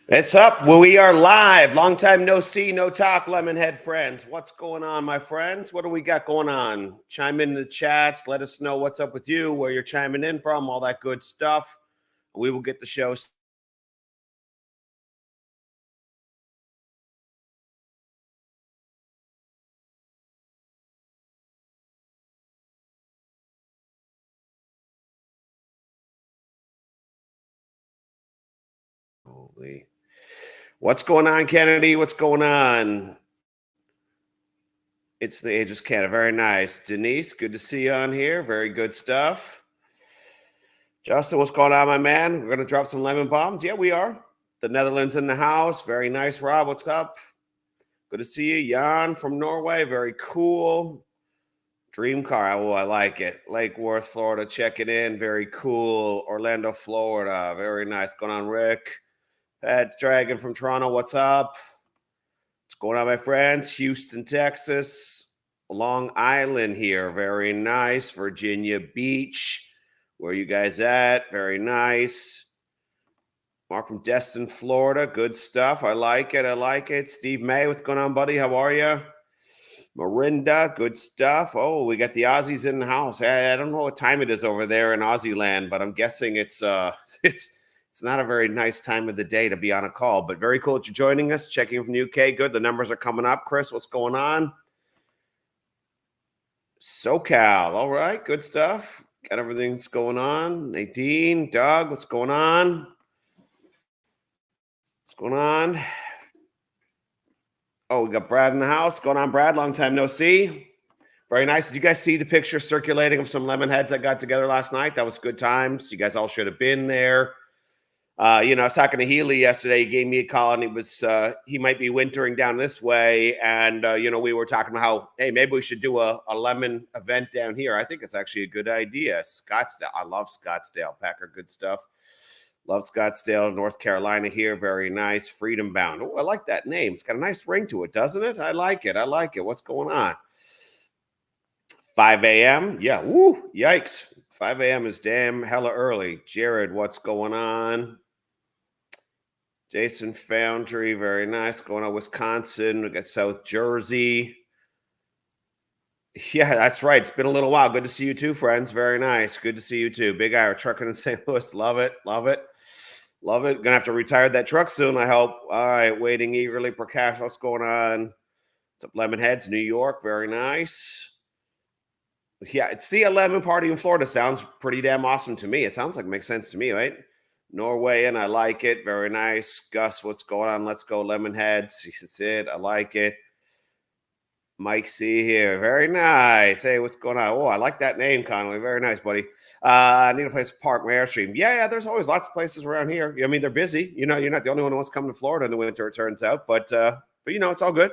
It's up. Well, we are live. Long time no see, no talk, Lemonhead friends. What's going on, my friends? What do we got going on? Chime in the chats. Let us know what's up with you, where you're chiming in from, all that good stuff. We will get the show. Holy. What's going on, Kennedy? What's going on? It's the Aegis Canada. Very nice. Denise, good to see you on here. Very good stuff. Justin, what's going on, my man? We're going to drop some lemon bombs. Yeah, we are. The Netherlands in the house. Very nice, Rob. What's up? Good to see you. Jan from Norway. Very cool. Dream car. Oh, I like it. Lake Worth, Florida. Checking in. Very cool. Orlando, Florida. Very nice. Going on, Rick. Pat Dragon from Toronto. What's up? What's going on, my friends? Houston, Texas. Long Island here. Very nice. Virginia Beach. Where are you guys at? Very nice. Mark from Destin, Florida. Good stuff. I like it. I like it. Steve May, what's going on, buddy? How are you? Marinda, good stuff. Oh, we got the Aussies in the house. I don't know what time it is over there in Aussie land, but I'm guessing it's not a very nice time of the day to be on a call. But very cool that you're joining us. Checking from the UK. Good. The numbers are coming up. Chris, what's going on? SoCal. All right. Good stuff. Got everything that's going on. Nadine, Doug, what's going on? What's going on? Oh, we got Brad in the house. What's going on, Brad? Long time no see. Very nice. Did you guys see the picture circulating of some lemon heads I got together last night? That was good times. You guys all should have been there. I was talking to Healy yesterday. He gave me a call, and he might be wintering down this way. And, we were talking about how, hey, maybe we should do a lemon event down here. I think it's actually a good idea. Scottsdale. I love Scottsdale. Packer, good stuff. Love Scottsdale, North Carolina here. Very nice. Freedom Bound. Oh, I like that name. It's got a nice ring to it, doesn't it? I like it. I like it. What's going on? 5 a.m. Yeah. Woo. Yikes. 5 a.m. is damn hella early. Jared, what's going on? Jason Foundry, very nice. Going on Wisconsin. We got South Jersey. Yeah, that's right. It's been a little while. Good to see you too, friends. Very nice. Good to see you too. Big Ira trucking in St. Louis. Love it. Love it. Love it. Gonna have to retire that truck soon, I hope. All right. Waiting eagerly. Prakash, what's going on? What's up, Lemonheads? New York. Very nice. Yeah, see a lemon party in Florida sounds pretty damn awesome to me. It sounds like it makes sense to me, right? Norway, and I like it. Very nice. Gus, what's going on? Let's go, Lemonheads. That's it. I like it. Mike C here. Very nice. Hey, what's going on? Oh, I like that name, Connolly. Very nice, buddy. I need a place to park my Airstream. Yeah, there's always lots of places around here. I mean, they're busy. You're not the only one who wants to come to Florida in the winter, it turns out. But it's all good.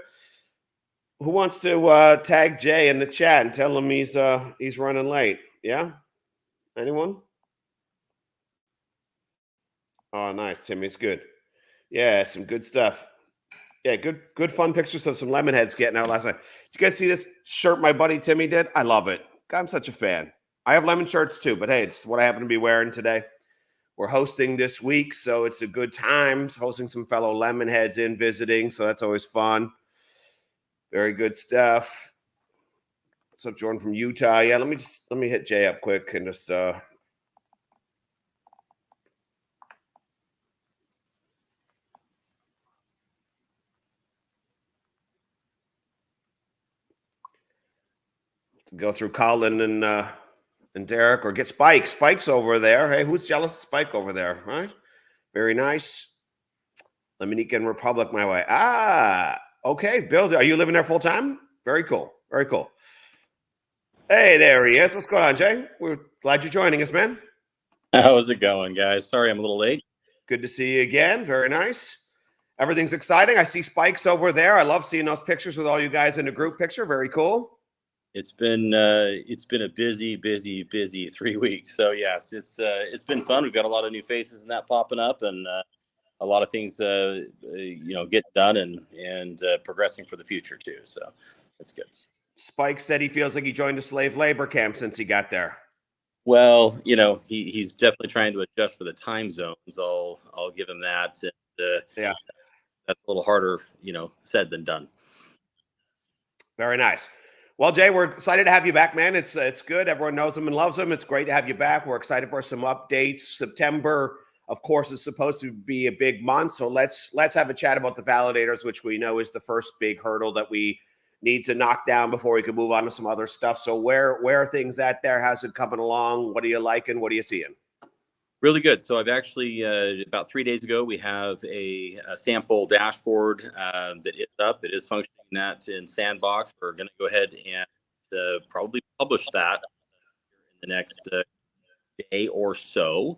Who wants to tag Jay in the chat and tell him he's running late? Yeah? Anyone? Oh, nice, Timmy. It's good. Yeah, some good stuff. Yeah, good fun pictures of some lemon heads getting out last night. Did you guys see this shirt my buddy Timmy did? I love it. I'm such a fan. I have lemon shirts too, but hey, it's what I happen to be wearing today. We're hosting this week, so it's a good time. Hosting some fellow lemon heads in visiting, so that's always fun. Very good stuff. What's up, Jordan from Utah? Yeah, let me hit Jay up quick and just go through Colin and Derek, or get Spike. Spike's over there. Hey, who's jealous of Spike over there? Right? Very nice. Dominican Republic my way. Ah, okay. Bill, are you living there full time? Very cool. Very cool. Hey, there he is. What's going on, Jay? We're glad you're joining us, man. How's it going, guys? Sorry I'm a little late. Good to see you again. Very nice. Everything's exciting. I see Spike's over there. I love seeing those pictures with all you guys in a group picture. Very cool. It's been a busy 3 weeks. So yes, it's been fun. We've got a lot of new faces and that popping up, and a lot of things get done and progressing for the future too. So it's good. Spike said he feels like he joined a slave labor camp since he got there. Well, he's definitely trying to adjust for the time zones. I'll give him that. And, Yeah. that's a little harder, said than done. Very nice. Well, Jay, we're excited to have you back, man. It's good. Everyone knows him and loves him. It's great to have you back. We're excited for some updates. September, of course, is supposed to be a big month. So let's have a chat about the validators, which we know is the first big hurdle that we need to knock down before we can move on to some other stuff. So where are things at there? How's it coming along? What are you liking? What are you seeing? Really good. So I've actually, about 3 days ago, we have a sample dashboard that is up. It is functioning in Sandbox. We're going to go ahead and probably publish that in the next day or so.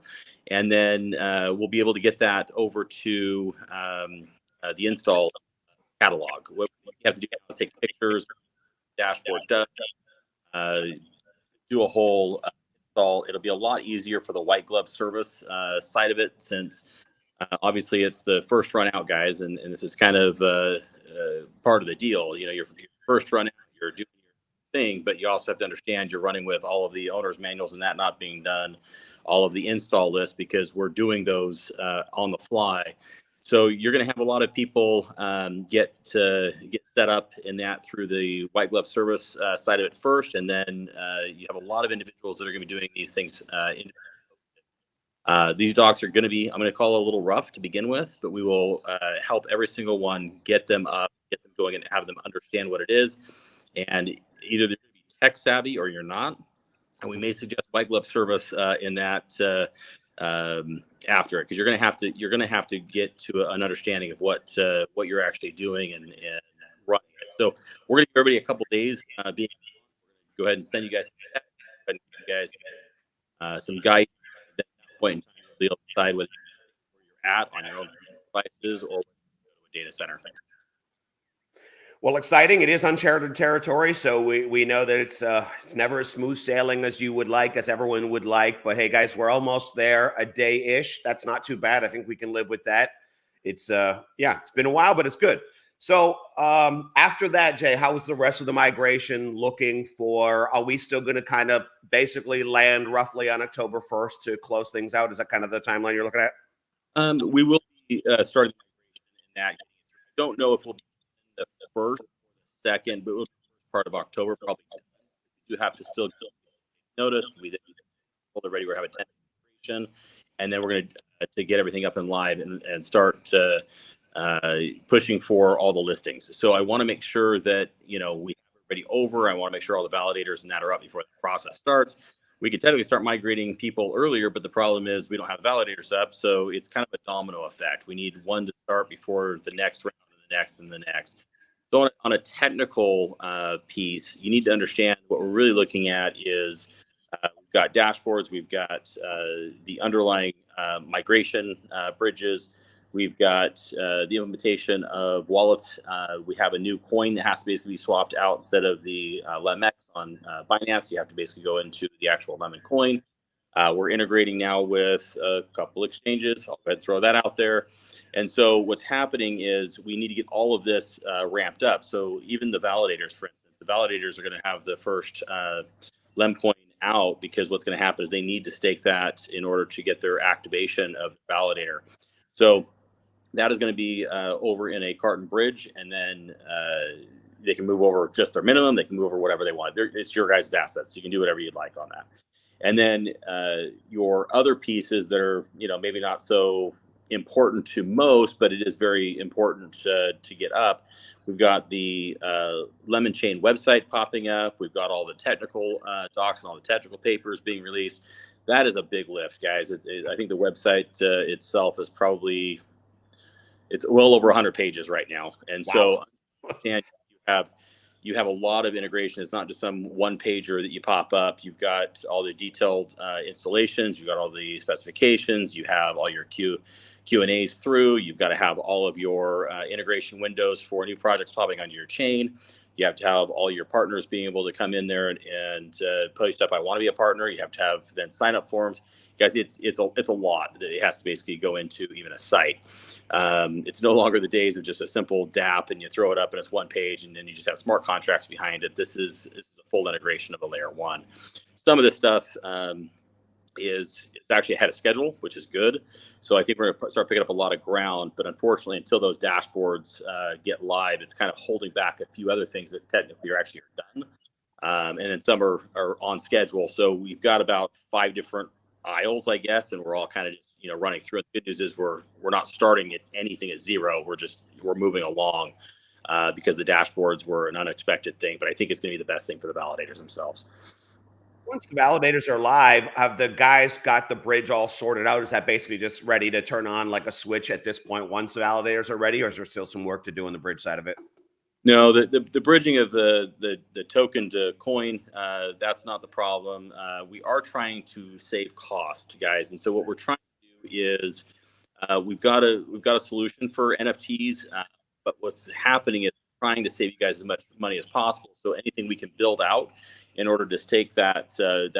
And then we'll be able to get that over to the install catalog. What you have to do is take pictures, dashboard does, do a whole install. It'll be a lot easier for the white glove service side of it, since obviously it's the first run out, guys, and this is kind of part of the deal. Your first run out, you're doing your thing, but you also have to understand you're running with all of the owner's manuals and that not being done, all of the install lists, because we're doing those on the fly. So you're going to have a lot of people get set up in that through the white glove service side of it first, and then you have a lot of individuals that are going to be doing these things. These docs are going to be, I'm going to call it a little rough to begin with, but we will help every single one get them up, get them going, and have them understand what it is. And either they're going to be tech savvy or you're not. And we may suggest white glove service in that after it, because you're going to have to get to an understanding of what you're actually doing and running it. So we're going to give everybody a couple days. Go ahead and send you guys some guidance. At that point in time, you'll decide whether you're at on your own devices or a data center. Well, exciting. It is uncharted territory, so we know that it's never as smooth sailing as you would like, as everyone would like. But hey, guys, we're almost there, a day-ish. That's not too bad. I think we can live with that. It's it's been a while, but it's good. So after that, Jay, how was the rest of the migration looking for? Are we still going to kind of basically land roughly on October 1st to close things out? Is that kind of the timeline you're looking at? We will be starting in that. I don't know if we'll be the first, second, but it will be part of October. Probably you have to still notice. We told already we're having a 10 and then we're going to get everything up and live and start pushing for all the listings. So I want to make sure that we have everybody over. I want to make sure all the validators and that are up before the process starts. We could technically start migrating people earlier, but the problem is we don't have validators up, so it's kind of a domino effect. We need one to start before the next round and the next and the next. So on a technical piece, you need to understand what we're really looking at is we've got dashboards, we've got the underlying migration bridges, we've got the implementation of wallets. We have a new coin that has to basically be swapped out instead of the LemX on Binance. You have to basically go into the actual Lemon coin. We're integrating now with a couple exchanges. I'll go ahead and throw that out there. And so what's happening is we need to get all of this ramped up. So even the validators, for instance, the validators are going to have the first Lem coin out, because what's going to happen is they need to stake that in order to get their activation of the validator. So that is going to be over in a carton bridge, and then they can move over just their minimum. They can move over whatever they want. It's your guys' assets. You can do whatever you'd like on that. And then your other pieces that are, maybe not so important to most, but it is very important to get up. We've got the Lemon Chain website popping up. We've got all the technical docs and all the technical papers being released. That is a big lift, guys. I think the website itself is probably, it's well over 100 pages right now. And wow. So you have a lot of integration. It's not just some one pager that you pop up. You've got all the detailed installations. You've got all the specifications. You have all your Q&As through. You've got to have all of your integration windows for new projects popping onto your chain. You have to have all your partners being able to come in there and post up, I want to be a partner. You have to have then sign up forms. Guys, it's a lot that it has to basically go into even a site. It's no longer the days of just a simple DApp and you throw it up and it's one page and then you just have smart contracts behind it. This is a full integration of a layer one. Some of this stuff is it's actually ahead of schedule, which is good. So I think we're going to start picking up a lot of ground. But unfortunately, until those dashboards get live, it's kind of holding back a few other things that technically are actually done. And then some are on schedule. So we've got about 5 different aisles, I guess, and we're all kind of just running through it. The good news is we're not starting at anything at zero. We're moving along because the dashboards were an unexpected thing. But I think it's going to be the best thing for the validators themselves. Once the validators are live, have the guys got the bridge all sorted out? Is that basically just ready to turn on like a switch at this point once the validators are ready, or is there still some work to do on the bridge side of it? No, the bridging of the token to coin, that's not the problem. We are trying to save cost, guys, and so what we're trying to do is we've got a solution for NFTs, but what's happening is trying to save you guys as much money as possible. So anything we can build out in order to take that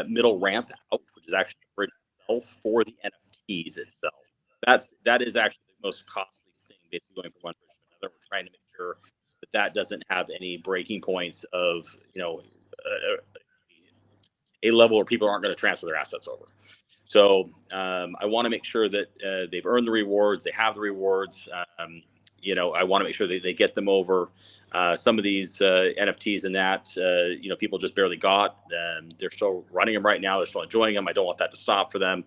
middle ramp out, which is actually the bridge itself for the NFTs itself. That is actually the most costly thing, basically going from one bridge to another. We're trying to make sure that doesn't have any breaking points of a level where people aren't going to transfer their assets over. So I want to make sure that they've earned the rewards, they have the rewards. I want to make sure that they get them over. Some of these NFTs and that, people just barely got. They're still running them right now. They're still enjoying them. I don't want that to stop for them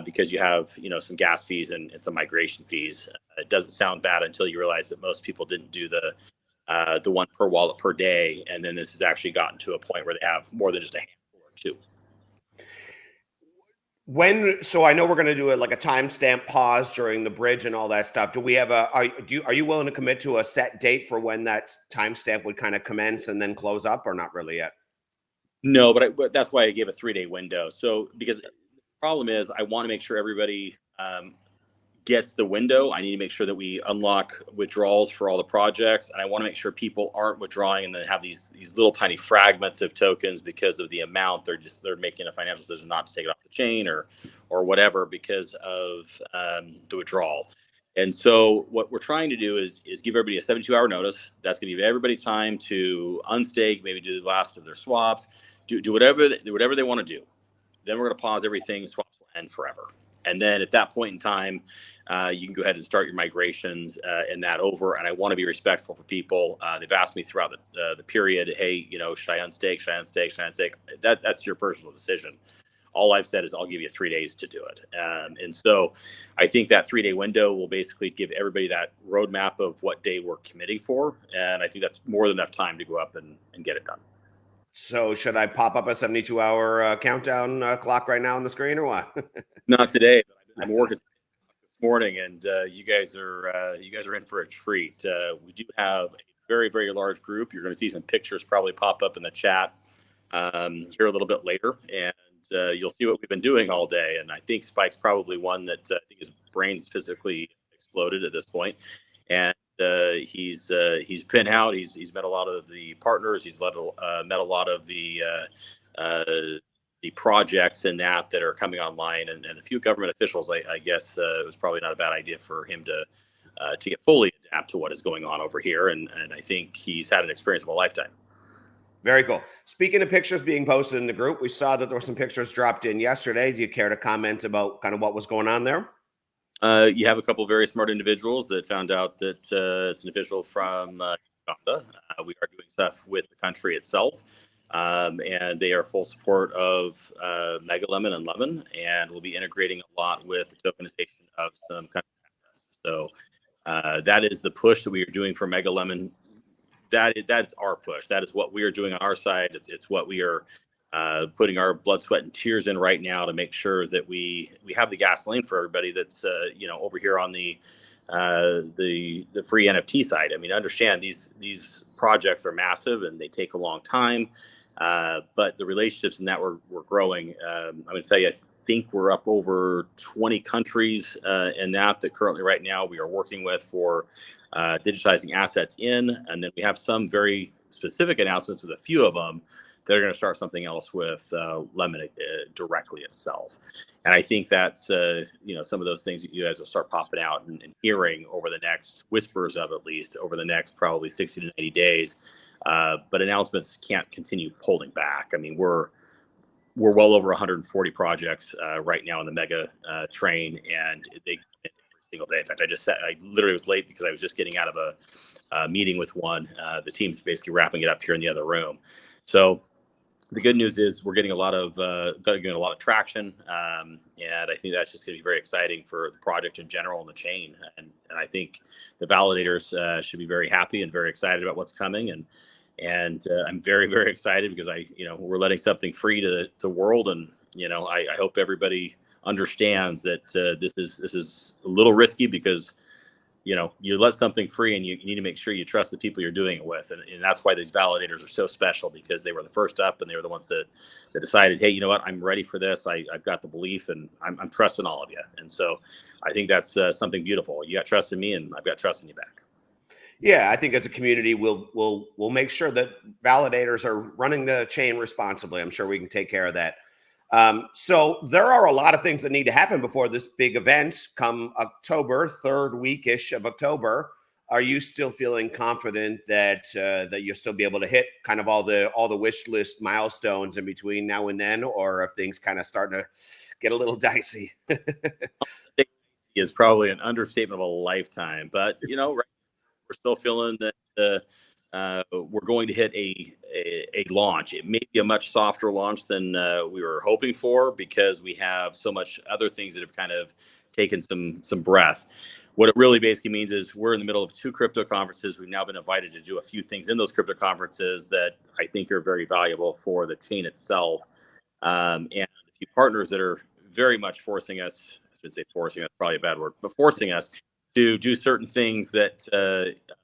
because you have, some gas fees and some migration fees. It doesn't sound bad until you realize that most people didn't do the one per wallet per day. And then this has actually gotten to a point where they have more than just a handful or two. So I know we're going to do it like a timestamp pause during the bridge and all that stuff. Do we have are you willing to commit to a set date for when that timestamp would kind of commence and then close up, or not really yet? No, but that's why I gave a 3-day window. So because the problem is I want to make sure everybody gets the window. I need to make sure that we unlock withdrawals for all the projects, and I want to make sure people aren't withdrawing and then have these little tiny fragments of tokens because of the amount. They're making a financial decision not to take it off the chain or whatever because of the withdrawal. And so what we're trying to do is give everybody a 72-hour notice. That's going to give everybody time to unstake, maybe do the last of their swaps, do whatever they want to do. Then we're going to pause everything. Swaps will end forever. And then at that point in time, you can go ahead and start your migrations and that over. And I want to be respectful for people. They've asked me throughout the period, hey, should I unstake? Should I unstake? Should I unstake? That's your personal decision. All I've said is I'll give you 3 days to do it. And so I think that 3-day window will basically give everybody that roadmap of what day we're committing for. And I think that's more than enough time to go up and get it done. So should I pop up a 72-hour countdown clock right now on the screen, or what? Not today, but I've been working this morning, and you guys are in for a treat. We do have a very, very large group. You're going to see some pictures probably pop up in the chat here a little bit later, and you'll see what we've been doing all day. And I think Spike's probably one that I think his brain's physically exploded at this point, and he's been out. He's met a lot of the partners. He's met a lot of the projects and that are coming online, and a few government officials. I guess it was probably not a bad idea for him to get fully adapt to what is going on over here. And I think he's had an experience of a lifetime. Very cool. Speaking of pictures being posted in the group, we saw that there were some pictures dropped in yesterday. Do you care to comment about kind of what was going on there? You have a couple of very smart individuals that found out that it's an official from Uganda. We are doing stuff with the country itself. And they are full support of Mega Lemon and Lemon, and we'll be integrating a lot with the tokenization of some country assets. So that is the push that we are doing for Mega Lemon. That's our push. That is what we are doing on our side. It's what we are putting our blood, sweat, and tears in right now to make sure that we have the gasoline for everybody that's over here on the free NFT side. I mean, understand these projects are massive and they take a long time, but the relationships in that we're growing. I'm going to tell you, I think we're up over 20 countries in that currently right now we are working with for digitizing assets in, and then we have some very specific announcements with a few of them that are going to start something else with Lemon directly itself. And I think that's some of those things that you guys will start popping out and hearing over the next whispers of, at least over the next probably 60 to 90 days. But announcements can't continue holding back. I mean, we're we're well over 140 projects right now in the mega train, and they come in every single day. In fact, I literally was late because I was just getting out of a meeting with one. The team's basically wrapping it up here in the other room. So the good news is we're getting a lot of traction, and I think that's just going to be very exciting for the project in general and the chain. And I think the validators should be very happy and very excited about what's coming. And I'm very, very excited because we're letting something free to the world, and I hope everybody understands that this is a little risky because you let something free, and you need to make sure you trust the people you're doing it with. And that's why these validators are so special, because they were the first up, and they were the ones that decided, hey, you know what, I'm ready for this. I've got the belief, and I'm trusting all of you. And so I think that's something beautiful. You got trust in me, and I've got trust in you back. Yeah, I think as a community, we'll make sure that validators are running the chain responsibly. I'm sure we can take care of that. So there are a lot of things that need to happen before this big event come October, third week-ish of October. Are you still feeling confident that that you'll still be able to hit kind of all the wish list milestones in between now and then, or if things kind of starting to get a little dicey? Is probably an understatement of a lifetime, but we're still feeling that we're going to hit a launch. It may be a much softer launch than we were hoping for, because we have so much other things that have kind of taken some breath. What it really basically means is we're in the middle of 2 crypto conferences. We've now been invited to do a few things in those crypto conferences that I think are very valuable for the chain itself, and a few partners that are very much forcing us. I should say forcing, that's probably a bad word, but forcing us to do certain things that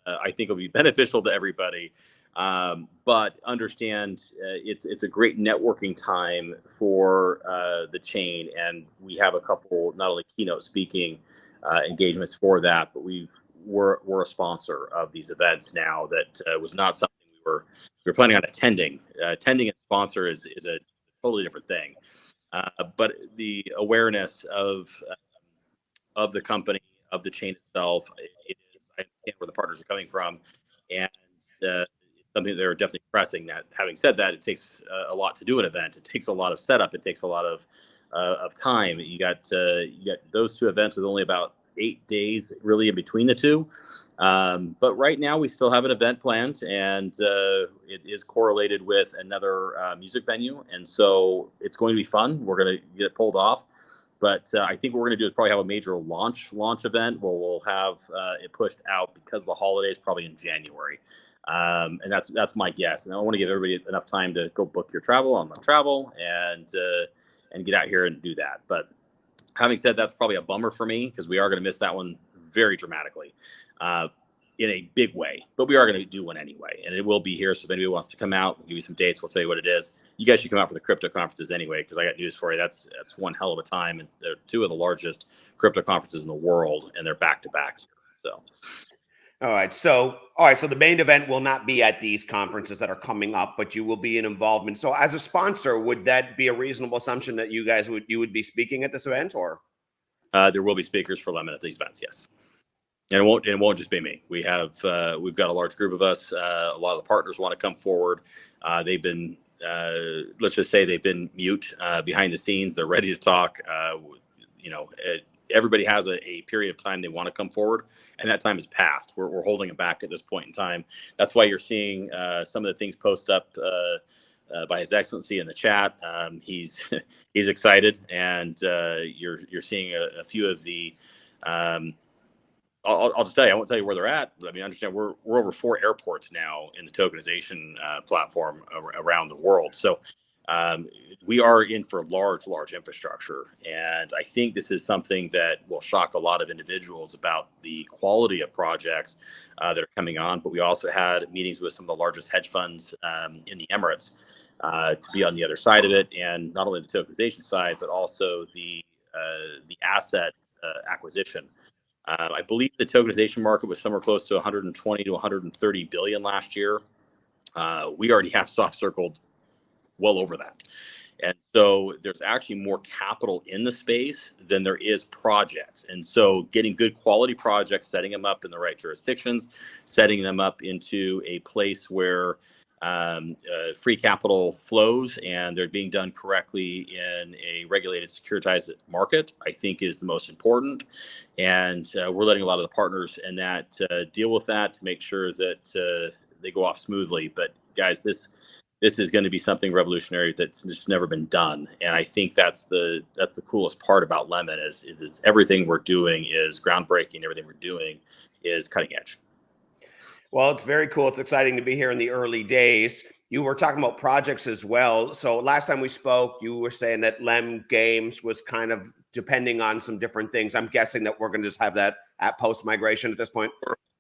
I think will be beneficial to everybody. But understand it's a great networking time for the chain, and we have a couple not only keynote speaking engagements for that, but we're a sponsor of these events now. That was not something we were planning on attending. Attending and sponsor is a totally different thing. But the awareness of the company, of the chain itself, it is, I understand where the partners are coming from, and it's something they're definitely pressing. That, having said that, it takes a lot to do an event. It takes a lot of setup. It takes a lot of time. You got those 2 events with only about 8 days really in between the 2. But right now we still have an event planned, and it is correlated with another music venue, and so it's going to be fun. We're going to get it pulled off. But I think what we're going to do is probably have a major launch event where we'll have it pushed out because of the holidays, probably in January. And that's my guess. And I want to give everybody enough time to go book your travel on the travel and get out here and do that. But having said that's probably a bummer for me, because we are going to miss that one very dramatically. In a big way, but we are going to do one anyway, and it will be here. So if anybody wants to come out, we'll give you some dates. We'll tell you what it is. You guys should come out for the crypto conferences anyway, because I got news for you. That's one hell of a time, and they're 2 of the largest crypto conferences in the world, and they're back to back. So, all right. So the main event will not be at these conferences that are coming up, but you will be in involvement. So as a sponsor, would that be a reasonable assumption that you would be speaking at this event, or? There will be speakers for Lemon at these events, yes. And it won't just be me. We've got a large group of us. A lot of the partners want to come forward. They've been, let's just say, they've been mute behind the scenes. They're ready to talk. Everybody has a period of time they want to come forward, and that time has passed. We're holding it back at this point in time. That's why you're seeing some of the things post up by His Excellency in the chat. He's excited, and you're seeing a few of the. I'll just tell you, I won't tell you where they're at. I mean, understand we're over 4 airports now in the tokenization platform around the world. So we are in for large infrastructure. And I think this is something that will shock a lot of individuals about the quality of projects that are coming on. But we also had meetings with some of the largest hedge funds in the Emirates to be on the other side of it. And not only the tokenization side, but also the asset acquisition. I believe the tokenization market was somewhere close to 120 to 130 billion last year. We already have soft circled well over that. And so there's actually more capital in the space than there is projects. And so getting good quality projects, setting them up in the right jurisdictions, setting them up into a place where free capital flows, and they're being done correctly in a regulated securitized market, I think is the most important. And we're letting a lot of the partners in that deal with that to make sure that they go off smoothly. But guys, this is going to be something revolutionary that's just never been done, and I think that's the coolest part about Lemon is it's everything we're doing is groundbreaking. Everything we're doing is cutting edge. Well, it's very cool. It's exciting to be here in the early days. You were talking about projects as well. So last time we spoke, you were saying that Lem Games was kind of depending on some different things. I'm guessing that we're going to just have that at post migration at this point.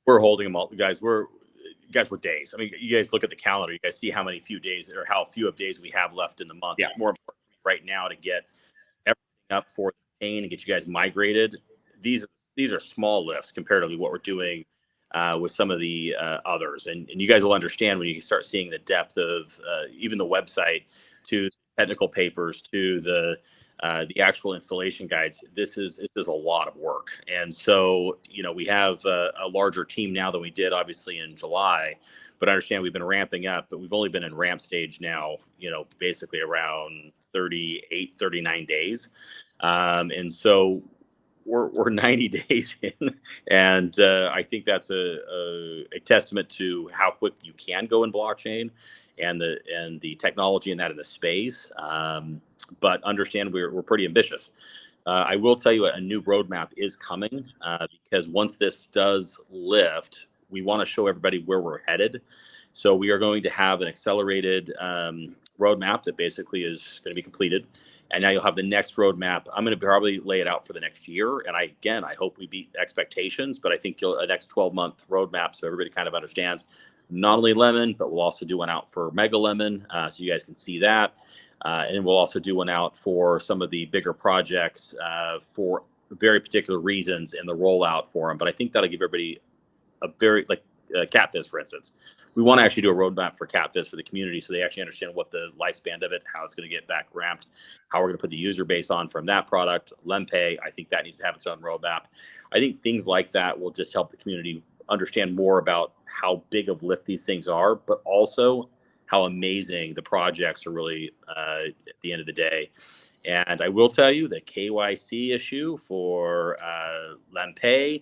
We're holding them all, guys. We're days. I mean, you guys look at the calendar. You guys see how few of days we have left in the month. Yeah. It's more important right now to get everything up for the chain and get you guys migrated. These are small lifts comparatively what we're doing with some of the others, and you guys will understand when you start seeing the depth of even the website to technical papers to the actual installation guides. This is a lot of work, and so we have a larger team now than we did obviously in July, but understand we've been ramping up, but we've only been in ramp stage now basically around 39 days, and so we're 90 days in, and I think that's a testament to how quick you can go in blockchain and the technology in the space. But understand we're pretty ambitious. I will tell you a new roadmap is coming because once this does lift, we want to show everybody where we're headed. So we are going to have an accelerated roadmap that basically is going to be completed. And now you'll have the next roadmap. I'm going to probably lay it out for the next year. And I hope we beat expectations, but I think a next 12-month roadmap so everybody kind of understands not only Lemon, but we'll also do one out for Mega Lemon so you guys can see that. And we'll also do one out for some of the bigger projects for very particular reasons and the rollout for them. But I think that'll give everybody a very, like Catfish, for instance. We want to actually do a roadmap for Catfish for the community so they actually understand what the lifespan of it, how it's going to get back ramped, how we're going to put the user base on from that product. LemPay, I think that needs to have its own roadmap. I think things like that will just help the community understand more about how big of lift these things are, but also how amazing the projects are really at the end of the day. And I will tell you the KYC issue for LemPay,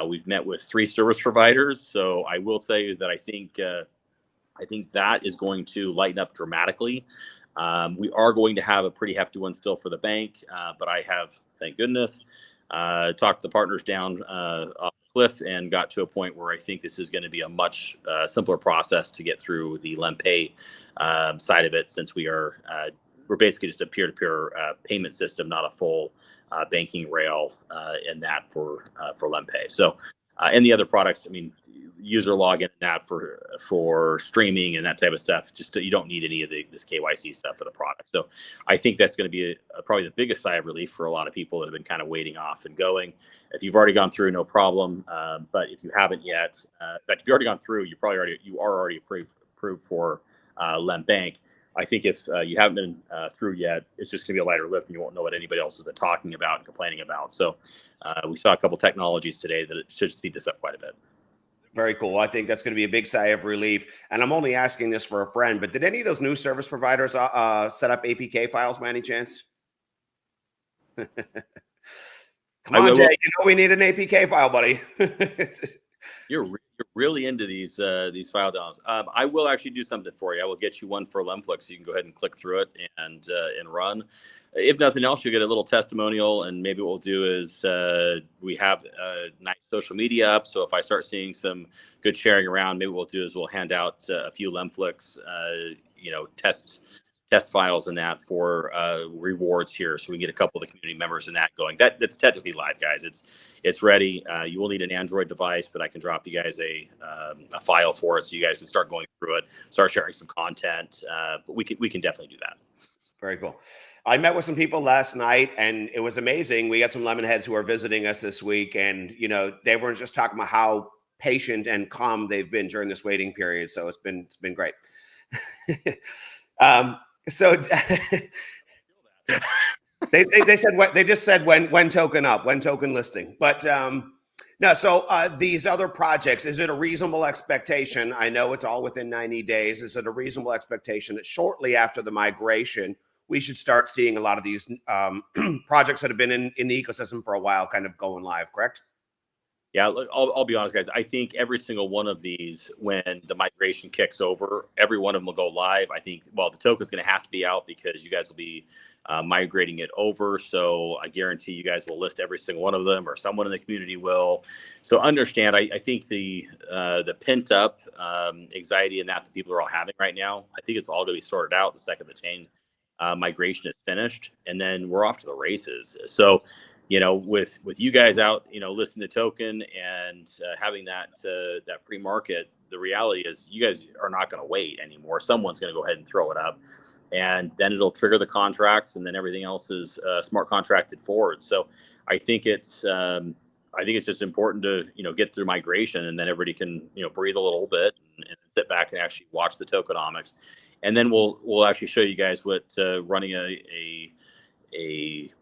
we've met with 3 service providers. So I will tell you that I think that is going to lighten up dramatically. We are going to have a pretty hefty one still for the bank, but I have, thank goodness, talked the partners down off the cliff and got to a point where I think this is going to be a much simpler process to get through the LemPay side of it, since we're basically just a peer-to-peer payment system, not a full banking rail in that for LemPay. So, and the other products, I mean, user login and that for streaming and that type of stuff, just you don't need any of this KYC stuff for the product. So I think that's going to be probably the biggest sigh of relief for a lot of people that have been kind of waiting off and going. If you've already gone through, no problem. But if you haven't yet, but if you've already gone through, you are already approved for LemBank. I think if you haven't been through yet, it's just going to be a lighter lift and you won't know what anybody else has been talking about and complaining about. So we saw a couple technologies today that it should speed this up quite a bit. Very cool. I think that's going to be a big sigh of relief. And I'm only asking this for a friend, but did any of those new service providers set up APK files by any chance? Come on, Jay. You know we need an APK file, buddy. You're really into these file downloads. I will actually do something for you. I will get you one for Lemflix so you can go ahead and click through it and run. If nothing else, you'll get a little testimonial, and maybe what we'll do is we have a nice social media up. So if I start seeing some good sharing around, maybe what we'll do is we'll hand out a few Lemflix test files and that for rewards here, so we can get a couple of the community members in that going. That's technically live, guys. It's ready. You will need an Android device, but I can drop you guys a file for it so you guys can start going through it, start sharing some content. But we can definitely do that. Very cool. I met with some people last night, and it was amazing. We got some lemon heads who are visiting us this week, and they were just talking about how patient and calm they've been during this waiting period. So it's been great. So they said they just said when token up, when token listing. But Now, so these other projects, is it a reasonable expectation? I know it's all within 90 days. Is it a reasonable expectation that shortly after the migration, we should start seeing a lot of these projects that have been in the ecosystem for a while kind of going live, correct? Yeah, look, I'll be honest, guys. I think every single one of these, when the migration kicks over, every one of them will go live. I think, well, the token's going to have to be out because you guys will be migrating it over. So I guarantee you guys will list every single one of them, or someone in the community will. So understand, I think the pent up anxiety and that the people are all having right now, I think it's all going to be sorted out the second the chain migration is finished, and then we're off to the races. So with you guys out, listening to token and having that free market, the reality is you guys are not going to wait anymore. Someone's going to go ahead and throw it up, and then it'll trigger the contracts, and then everything else is smart contracted forward. So I think it's just important to get through migration, and then everybody can breathe a little bit and sit back and actually watch the tokenomics, and then we'll actually show you guys what running a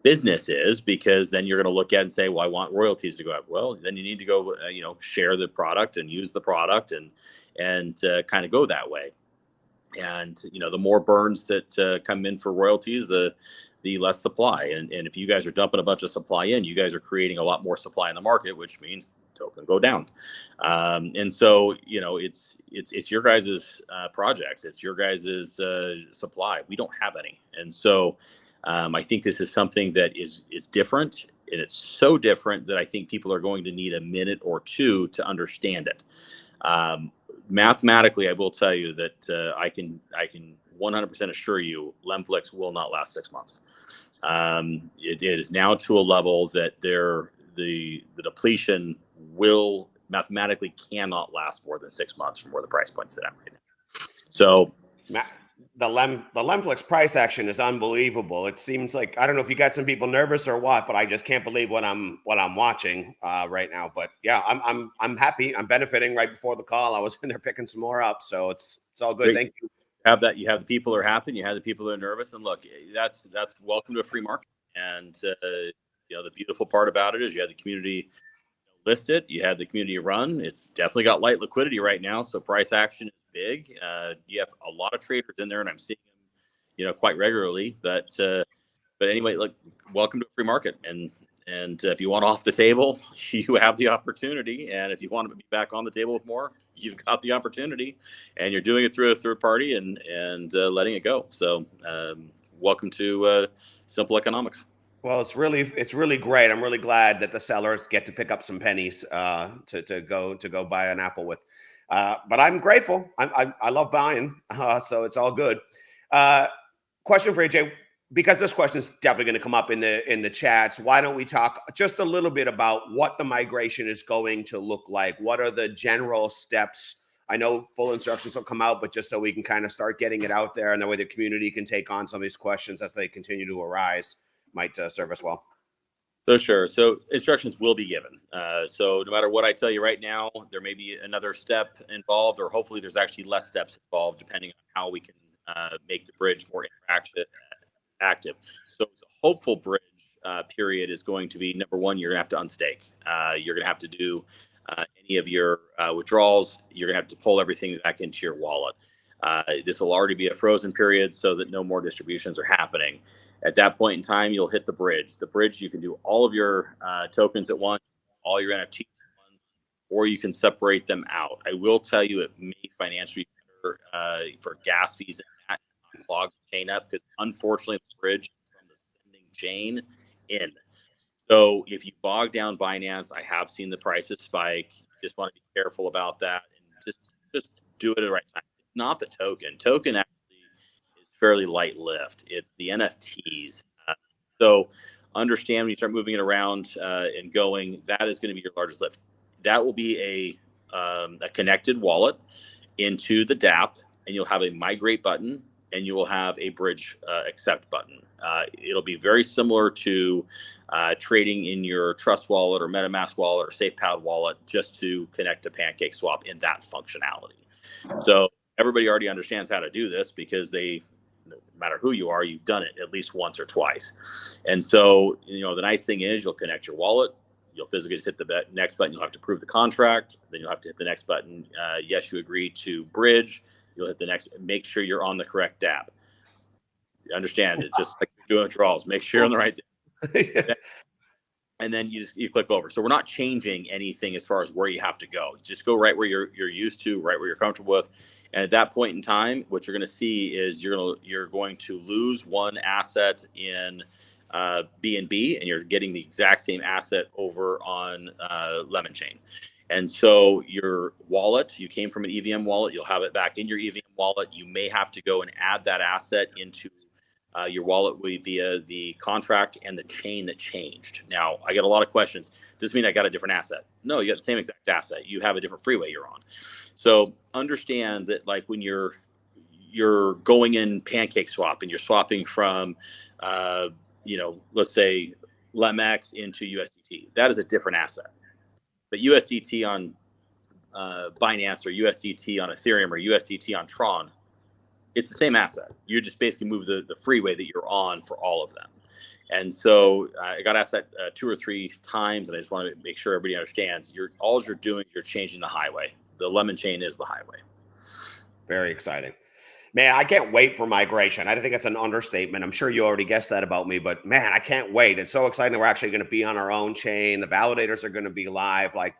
business is, because then you're going to look at and say, well, I want royalties to go up. Well, then you need to go share the product and use the product and kind of go that way. And the more burns that come in for royalties, the less supply. And if you guys are dumping a bunch of supply in, you guys are creating a lot more supply in the market, which means token go down. And so it's your guys's projects, it's your guys's supply. We don't have any, and so I think this is something that is different, and it's so different that I think people are going to need a minute or two to understand it. Mathematically, I will tell you that I can 100% assure you, Lemflix will not last 6 months. It is now to a level that the depletion will mathematically cannot last more than 6 months from where the price point's at right now. So the Lemflix price action is unbelievable. It seems like, I don't know if you got some people nervous or what, but I just can't believe what I'm watching right now. But yeah, I'm happy. I'm benefiting. Right before the call, I was in there picking some more up, so it's all good. Great. Thank you. You have the people who are happy, and you have the people that are nervous. And look, that's welcome to a free market. And the beautiful part about it is you have the community list it, you have the community run. It's definitely got light liquidity right now, so price action is big. You have a lot of traders in there, and I'm seeing them quite regularly. But anyway, look, welcome to a free market, and if you want off the table, you have the opportunity. And if you want to be back on the table with more, you've got the opportunity, and you're doing it through a third party and letting it go. So welcome to simple economics. Well, it's really great. I'm really glad that the sellers get to pick up some pennies to go buy an apple with. But I'm grateful. I love buying, so it's all good. Question for AJ, because this question is definitely going to come up in the chats. Why don't we talk just a little bit about what the migration is going to look like? What are the general steps? I know full instructions will come out, but just so we can kind of start getting it out there, and that way the community can take on some of these questions as they continue to arise, might serve us well. So sure. So instructions will be given. So no matter what I tell you right now, there may be another step involved, or hopefully there's actually less steps involved, depending on how we can make the bridge more active. So the hopeful bridge period is going to be, number one, you're going to have to unstake. You're going to have to do any of your withdrawals. You're going to have to pull everything back into your wallet. This will already be a frozen period so that no more distributions are happening. At that point in time, you'll hit the bridge. The bridge, you can do all of your tokens at once, all your NFTs at once, or you can separate them out. I will tell you, it may financially better for gas fees and that, not clog the chain up, because unfortunately, the bridge is from the sending chain in. So if you bog down Binance, I have seen the prices spike. You just want to be careful about that, and just do it at the right time. It's not the token. Token actually is fairly light lift. It's the NFTs. So understand when you start moving it around and going, that is going to be your largest lift. That will be a connected wallet into the DApp, and you'll have a migrate button, and you will have a bridge accept button. It'll be very similar to trading in your Trust wallet or MetaMask wallet or SafePal wallet, just to connect to PancakeSwap in that functionality. So everybody already understands how to do this, because no matter who you are, you've done it at least once or twice. And so, the nice thing is you'll connect your wallet, You'll physically just hit the next button. You'll have to approve the contract. Then you'll have to hit the next button. Yes, you agree to bridge. You'll hit the next. Make sure you're on the correct app. You understand it, just like you're doing withdrawals. Make sure you're on the right. And then you click over. So we're not changing anything as far as where you have to go. Just go right where you're used to, right where you're comfortable with. And at that point in time, what you're going to see is you're going to lose one asset in B&B, and you're getting the exact same asset over on Lemon Chain. And so your wallet, you came from an EVM wallet, you'll have it back in your EVM wallet. You may have to go and add that asset into your wallet via the contract and the chain that changed. Now, I get a lot of questions. Does this mean I got a different asset? No, you got the same exact asset. You have a different freeway you're on. So understand that, like, when you're going in pancake swap and you're swapping from, let's say LEMX into USDT, that is a different asset. But USDT on Binance, or USDT on Ethereum, or USDT on Tron, it's the same asset. You just basically move the freeway that you're on for all of them. And so I got asked that 2 or 3 times, and I just want to make sure everybody understands. All you're doing, you're changing the highway. The Lemon Chain is the highway. Very exciting. Man, I can't wait for migration. I think that's an understatement. I'm sure you already guessed that about me, but man, I can't wait. It's so exciting that we're actually going to be on our own chain. The validators are going to be live. Like,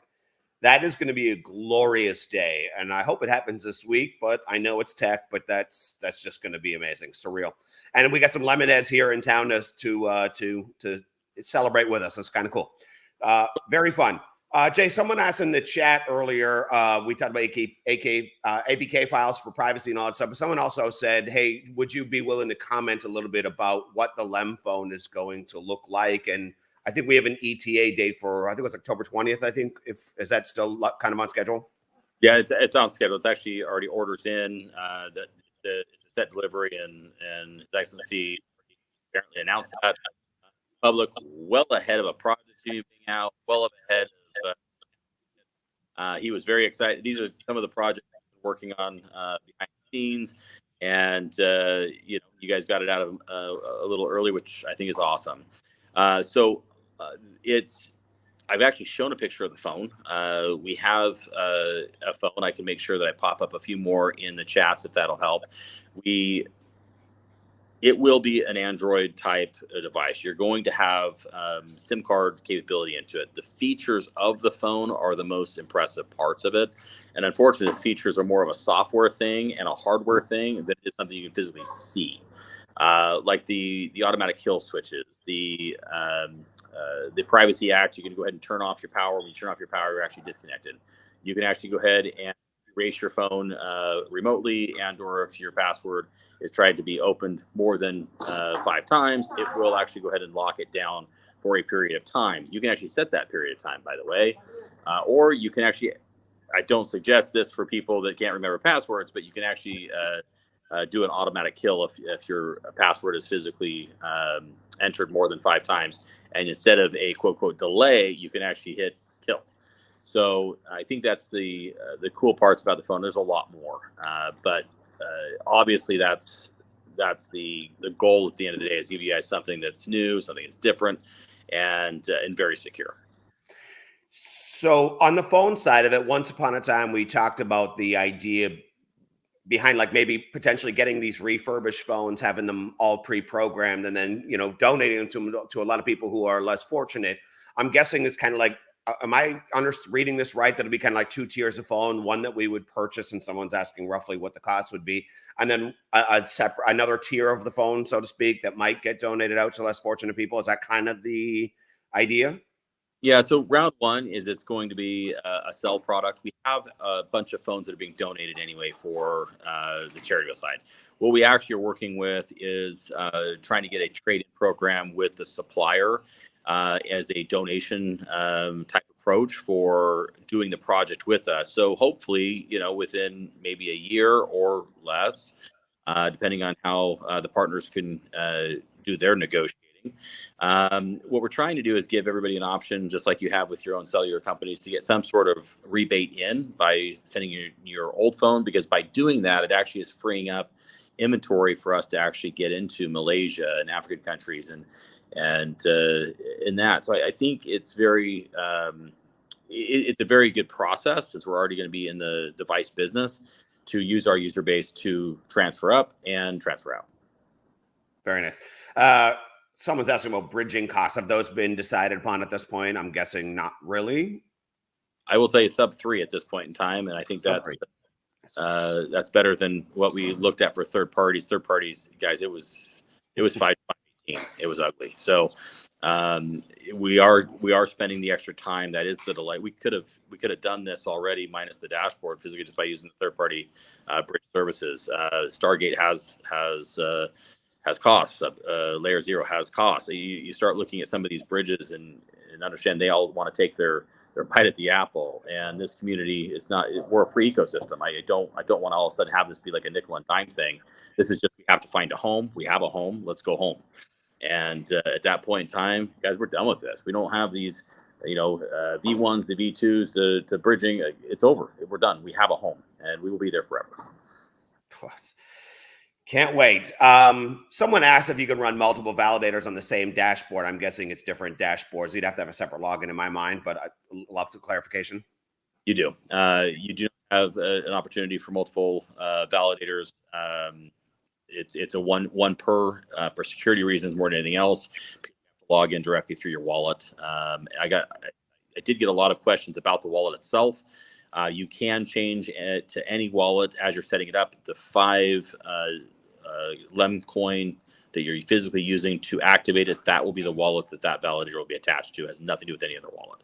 that is going to be a glorious day, and I hope it happens this week. But I know it's tech, but that's just going to be amazing, surreal. And we got some lemonheads here in town to celebrate with us. That's kind of cool. Very fun. Jay, someone asked in the chat earlier. We talked about APK files for privacy and all that stuff. But someone also said, "Hey, would you be willing to comment a little bit about what the Lem phone is going to look like?" And I think we have an ETA date for, I think it was October 20th. I think, is that still kind of on schedule? Yeah, it's on schedule. It's actually already orders in. It's a set delivery, and His Excellency apparently announced that public well ahead of a project being out, well ahead of. He was very excited. These are some of the projects he's been working on behind the scenes, and you guys got it out of a little early, which I think is awesome. I've actually shown a picture of the phone. We have a phone. I can make sure that I pop up a few more in the chats if that'll help. It will be an Android type device. You're going to have SIM card capability into it. The features of the phone are the most impressive parts of it. And unfortunately, the features are more of a software thing and a hardware thing than it is something you can physically see. Like the automatic kill switches, the Privacy Act. You can go ahead and turn off your power. When you turn off your power, you're actually disconnected. You can actually go ahead and erase your phone remotely, and/or if your password is tried to be opened more than 5 times, it will actually go ahead and lock it down for a period of time. You can actually set that period of time, by the way, or you can actually. I don't suggest this for people that can't remember passwords, but you can actually do an automatic kill if your password is physically entered more than 5 times, and instead of a quote delay, you can actually hit kill. So I think that's the cool parts about the phone. There's a lot more, but obviously that's the goal at the end of the day, is give you guys something that's new, something that's different, and very secure. So on the phone side of it, once upon a time, we talked about the idea behind, like, maybe potentially getting these refurbished phones, having them all pre-programmed, and then, donating them to a lot of people who are less fortunate. I'm guessing it's kind of like, am I reading this right? That'll be kind of like 2 tiers of phone, one that we would purchase, and someone's asking roughly what the cost would be, and then another tier of the phone, so to speak, that might get donated out to less fortunate people. Is that kind of the idea? Yeah, so round one is it's going to be a sell product. We have a bunch of phones that are being donated anyway for the charitable side. What we actually are working with is trying to get a trade-in program with the supplier as a donation type approach for doing the project with us. So hopefully, within maybe a year or less, depending on how the partners can do their negotiating. What we're trying to do is give everybody an option, just like you have with your own cellular companies, to get some sort of rebate in by sending your old phone, because by doing that, it actually is freeing up inventory for us to actually get into Malaysia and African countries and in that. So I think it's very it's a very good process, since we're already going to be in the device business, to use our user base to transfer up and transfer out. Very nice. Someone's asking about bridging costs. Have those been decided upon at this point? I'm guessing not really. I will tell you sub 3 at this point in time, and I think that's better than what we looked at for third parties. Third parties, guys, it was 5.18. It was ugly. So we are spending the extra time. That is the delay. We could have done this already minus the dashboard physically, just by using the third party bridge services. Stargate has costs. Layer 0 has costs. You start looking at some of these bridges and understand they all want to take their bite at the apple. And this community is not. We're a free ecosystem. I don't want to all of a sudden have this be like a nickel and dime thing. This is just, we have to find a home. We have a home. Let's go home. And at that point in time, guys, we're done with this. We don't have these, V1s, the V2s, the bridging. It's over. We're done. We have a home, and we will be there forever. Plus. Can't wait. Someone asked if you can run multiple validators on the same dashboard. I'm guessing it's different dashboards. You'd have to have a separate login in my mind, but I'd love some clarification. You do. You do have an opportunity for multiple validators. It's a one per for security reasons more than anything else. People have to log in directly through your wallet. I did get a lot of questions about the wallet itself. You can change it to any wallet as you're setting it up. The 5 Lem coin that you're physically using to activate it, that will be the wallet that validator will be attached to. It has nothing to do with any other wallet.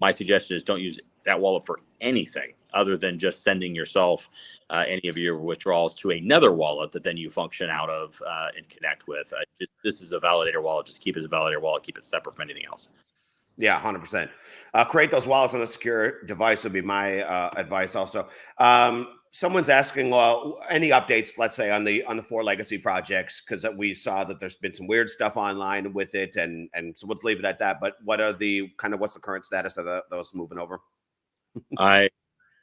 My suggestion is don't use that wallet for anything other than just sending yourself any of your withdrawals to another wallet that then you function out of and connect with. This is a validator wallet. Just keep it as a validator wallet. Keep it separate from anything else. Yeah, 100%. Create those wallets on a secure device would be my advice also. Someone's asking, well, any updates, let's say, on the 4 legacy projects, because we saw that there's been some weird stuff online with it, and so we'll leave it at that. But what are what's the current status of those moving over? I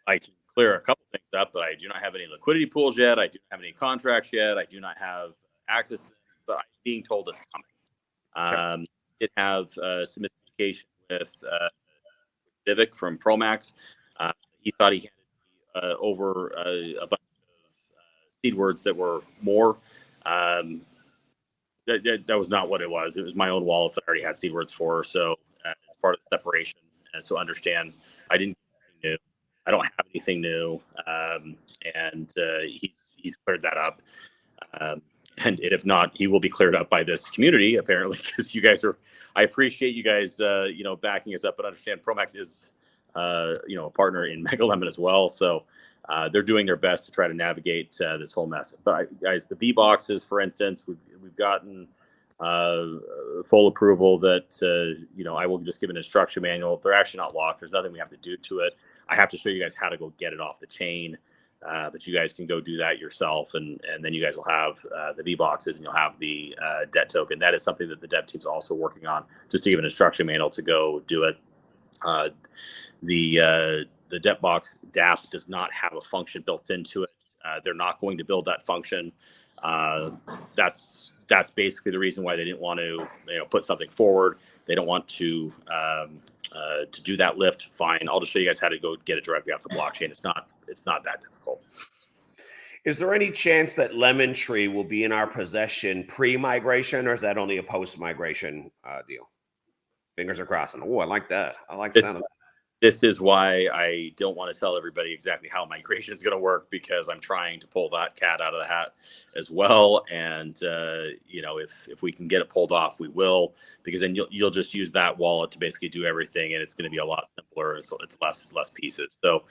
can clear a couple things up, but I do not have any liquidity pools yet. I do not have any contracts yet. I do not have access to them, but I'm being told it's coming. It have some miscommunication with Civic from Promax. He thought he handed over a bunch of seed words that were more. That was not what it was. It was my own wallets that I already had seed words for. So it's part of the separation. And so understand, I didn't get anything new. I don't have anything new. And he's cleared that up. And if not, he will be cleared up by this community, apparently, because you guys I appreciate you guys, backing us up, but understand Promax is, a partner in Mega Lemon as well. So they're doing their best to try to navigate this whole mess. But guys, the V boxes, for instance, we've gotten full approval that, I will just give an instruction manual. They're actually not locked. There's nothing we have to do to it. I have to show you guys how to go get it off the chain. But you guys can go do that yourself, and then you guys will have the V boxes, and you'll have the debt token. That is something that the dev team's also working on, just to give an instruction manual to go do it. The debt box DApp does not have a function built into it. They're not going to build that function. That's basically the reason why they didn't want to put something forward. They don't want to do that lift. Fine, I'll just show you guys how to go get it directly off the blockchain. It's not that difficult. Is there any chance that Lemon Tree will be in our possession pre-migration, or is that only a post-migration deal? Fingers are crossing. Oh, I like that. I like the sound of that. This is why I don't want to tell everybody exactly how migration is going to work, because I'm trying to pull that cat out of the hat as well. And if we can get it pulled off, we will, because then you'll just use that wallet to basically do everything, and it's going to be a lot simpler. It's less pieces. So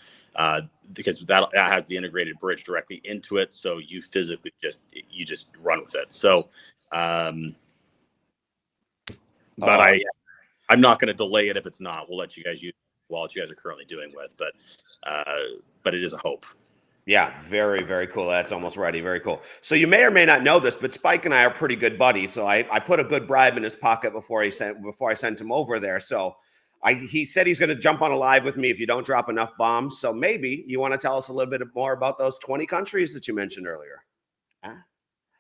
because that has the integrated bridge directly into it, so you physically just run with it. So, I'm not going to delay it if it's not. We'll let you guys use wallet you guys are currently doing with, but it is a hope. Yeah, very, very cool. That's almost ready. Very cool. So you may or may not know this, but Spike and I are pretty good buddies. So I put a good bribe in his pocket before I sent him over there. So he said he's going to jump on a live with me if you don't drop enough bombs. So maybe you want to tell us a little bit more about those 20 countries that you mentioned earlier.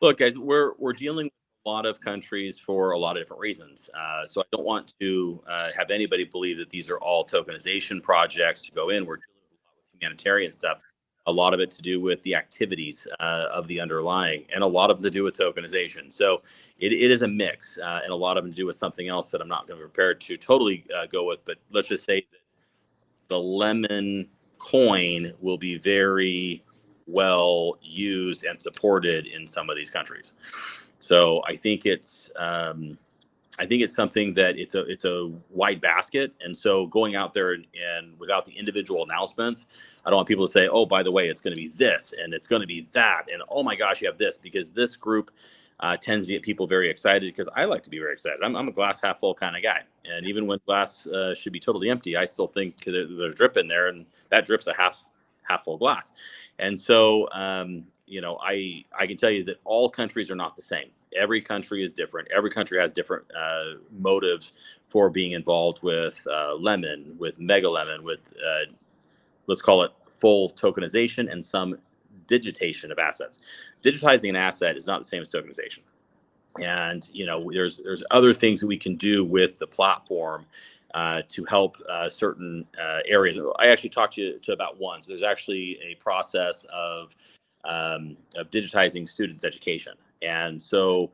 Look, guys, we're dealing with a lot of countries for a lot of different reasons. So I don't want to have anybody believe that these are all tokenization projects to go in. We're dealing with a lot with humanitarian stuff, a lot of it to do with the activities of the underlying, and a lot of them to do with tokenization. So it is a mix, and a lot of them to do with something else that I'm not going to be prepared to totally go with. But let's just say that the lemon coin will be very well used and supported in some of these countries. So I think it's something that it's a wide basket, and so going out there and without the individual announcements, I don't want people to say, oh, by the way, it's going to be this and it's going to be that, and oh my gosh, you have this, because this group tends to get people very excited, because I like to be very excited. I'm a glass half full kind of guy, and even when glass should be totally empty, I still think there's drip in there, and that drip's a half full glass. And so I can tell you that all countries are not the same. Every country is different. Every country has different motives for being involved with lemon, with mega lemon, with let's call it full tokenization, and some digitation of assets. Digitizing an asset is not the same as tokenization. And there's other things that we can do with the platform to help certain areas. I actually talked to you about one. So there's actually a process of digitizing students' education, and so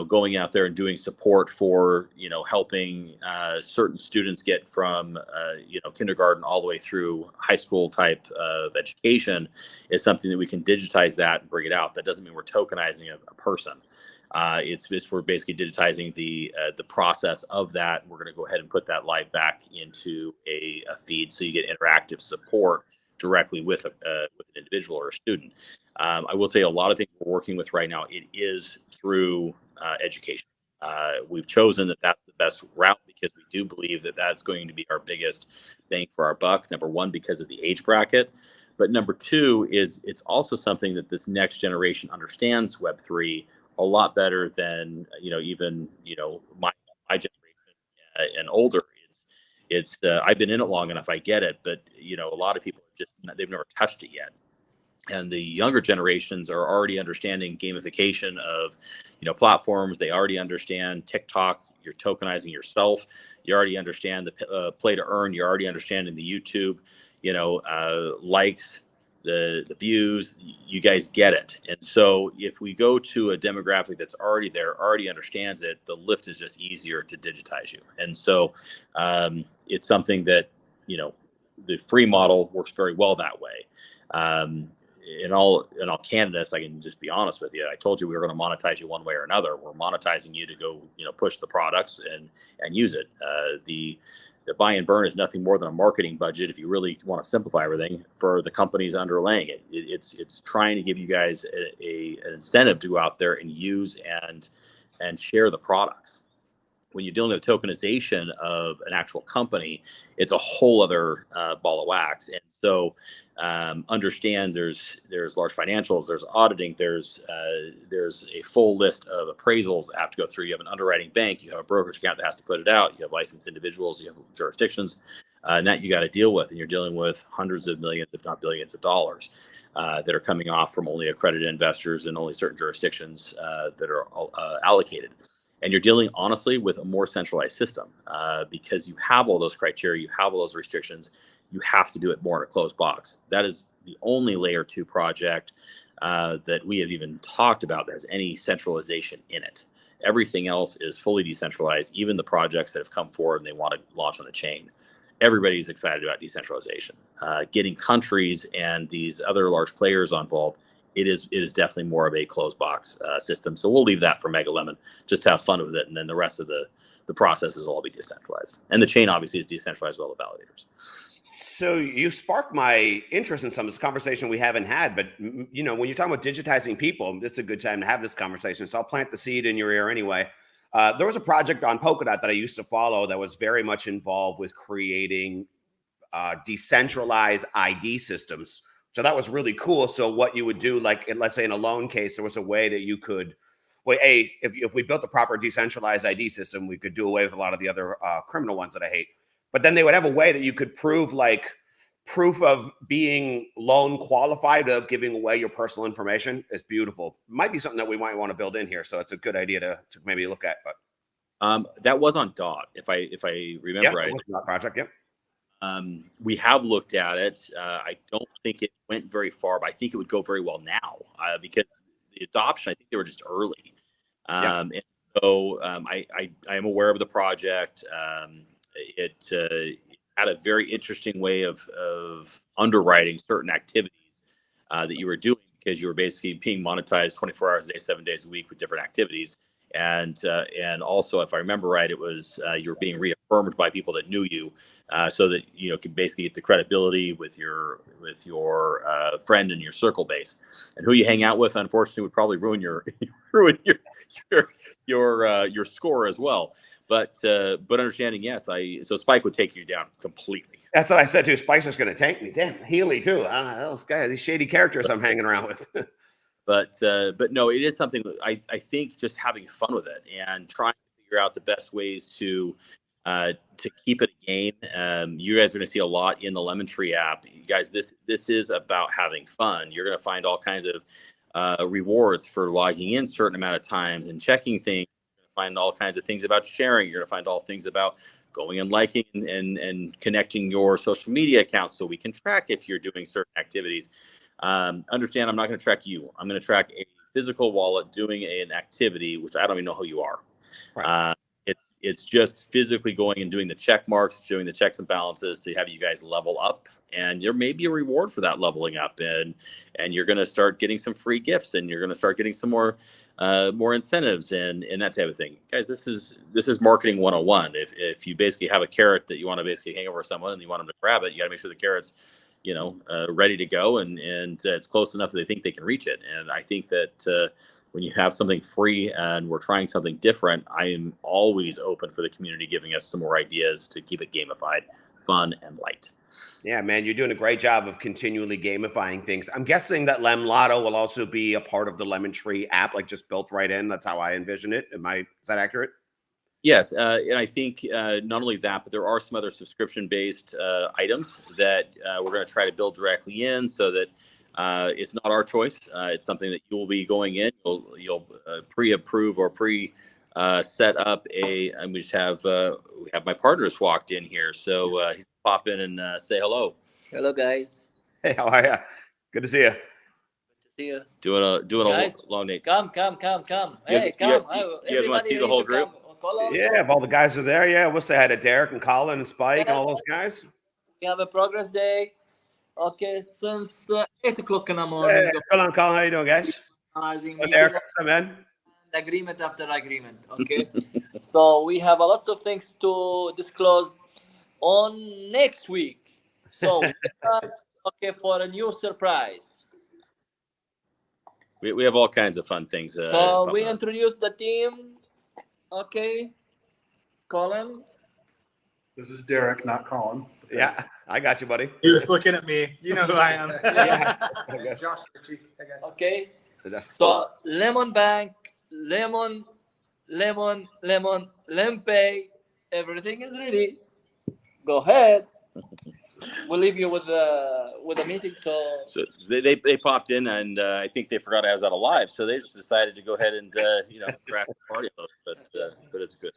going out there and doing support for helping certain students get from kindergarten all the way through high school type of education is something that we can digitize that and bring it out. That doesn't mean we're tokenizing a person. It's just we're basically digitizing the process of that. We're going to go ahead and put that live back into a feed, so you get interactive support directly with an individual or a student. I will say a lot of things we're working with right now, it is through education. We've chosen that that's the best route, because we do believe that that's going to be our biggest bang for our buck. Number one, because of the age bracket. But number two is it's also something that this next generation understands Web3 a lot better than even my generation and older. It's I've been in it long enough, I get it, but a lot of people they've never touched it yet. And the younger generations are already understanding gamification of platforms. They already understand TikTok. You're tokenizing yourself. You already understand the play to earn. You're already understanding the YouTube likes, the views. You guys get it. And so if we go to a demographic that's already there, already understands it, the lift is just easier to digitize you. And so it's something that the free model works very well that way. In all candidness, I can just be honest with you. I told you we were going to monetize you one way or another. We're monetizing you to go, push the products and use it. The buy and burn is nothing more than a marketing budget, if you really want to simplify everything, for the companies underlaying it. It's trying to give you guys an incentive to go out there and use and share the products. When you're dealing with tokenization of an actual company, it's a whole other ball of wax. And so understand there's large financials, there's auditing, there's a full list of appraisals that have to go through. You have an underwriting bank, you have a brokerage account that has to put it out, you have licensed individuals, you have jurisdictions, and that you got to deal with. And you're dealing with hundreds of millions, if not billions of dollars that are coming off from only accredited investors and only certain jurisdictions that are allocated. And you're dealing, honestly, with a more centralized system because you have all those criteria, you have all those restrictions. You have to do it more in a closed box. That is the only layer 2 project that we have even talked about that has any centralization in it. Everything else is fully decentralized, even the projects that have come forward and they want to launch on the chain. Everybody's excited about decentralization. Getting countries and these other large players involved, it is definitely more of a closed box system. So we'll leave that for Mega Lemon, just to have fun with it. And then the rest of the processes will all be decentralized. And the chain obviously is decentralized with all the validators. So you sparked my interest in some of this conversation we haven't had, but when you're talking about digitizing people, this is a good time to have this conversation. So I'll plant the seed in your ear anyway. There was a project on Polkadot that I used to follow that was very much involved with creating decentralized ID systems. So that was really cool. So what you would do, like let's say in a loan case, there was a way that you could, if we built a proper decentralized ID system, we could do away with a lot of the other criminal ones that I hate. But then they would have a way that you could prove like proof of being loan qualified of giving away your personal information is beautiful. Might be something that we might want to build in here. So it's a good idea to maybe look at. But that was on DOT, if I remember right. It was that project. Yep. We have looked at it. I don't think it went very far, but I think it would go very well now because the adoption, I think they were just early. And so I am aware of the project. It had a very interesting way of underwriting certain activities that you were doing, because you were basically being monetized 24 hours a day, 7 days a week with different activities. And also, if I remember right, it was you were being reaffirmed by people that knew you, so that you could basically get the credibility with your friend and your circle base. And who you hang out with, unfortunately, would probably ruin your your score as well. But understanding, yes, so Spike would take you down completely. That's what I said too. Spicer's going to tank me. Damn, Healy too. Those guys, these shady characters I'm hanging around with. But no, it is something that I think just having fun with it and trying to figure out the best ways to keep it a game. You guys are going to see a lot in the Lemon Tree app. You guys, this is about having fun. You're going to find all kinds of rewards for logging in certain amount of times and checking things. You're going to find all kinds of things about sharing. You're going to find all things about going and liking and connecting your social media accounts, so we can track if you're doing certain activities. Understand, I'm not going to track you. I'm going to track a physical wallet doing an activity, which I don't even know who you are. Right. It's just physically going and doing the check marks, doing the checks and balances to have you guys level up, and there may be a reward for that leveling up, and you're going to start getting some free gifts, and you're going to start getting some more incentives and that type of thing. Guys, this is marketing 101. If you basically have a carrot that you want to basically hang over someone and you want them to grab it, you got to make sure the carrot's ready to go, and it's close enough that they think they can reach it. And I think that when you have something free and we're trying something different, I am always open for the community giving us some more ideas to keep it gamified, fun, and light. Yeah, man, you're doing a great job of continually gamifying things. I'm guessing that Lem Lotto will also be a part of the Lemon Tree app, like just built right in. That's how I envision it. Is that accurate? Yes, and I think not only that, but there are some other subscription-based items that we're going to try to build directly in, so that it's not our choice. It's something that you will be going in. You'll pre-approve or set up and we have my partners walked in here, so he's pop in and say hello. Hello, guys. Hey, how are you? Good to see you. Good to see you. Doing guys, a long day. Come. Hey, come. You guys want to see the whole group? Yeah, if all the guys are there, yeah, we'll say hi to Derek and Colin and Spike and all those guys. We have a progress day. Okay, since 8 o'clock in the morning. Hey, what's going on, Colin? How you doing, guys? Derek, what's up, man? Agreement after agreement. Okay, so we have a lots of things to disclose on next week. So okay, for a new surprise. We have all kinds of fun things. So we introduced the team. Okay, Colin. This is Derek, not Colin. Yeah, I got you, buddy. You're just looking at me. You know who I am. Yeah. Josh Ritchie. Okay. So Lemon Bank, Lemon Pay. Everything is ready. Go ahead. We'll leave you with the meeting. So they popped in, and I think they forgot I was out of live, so they just decided to go ahead and crash the party. But it's good.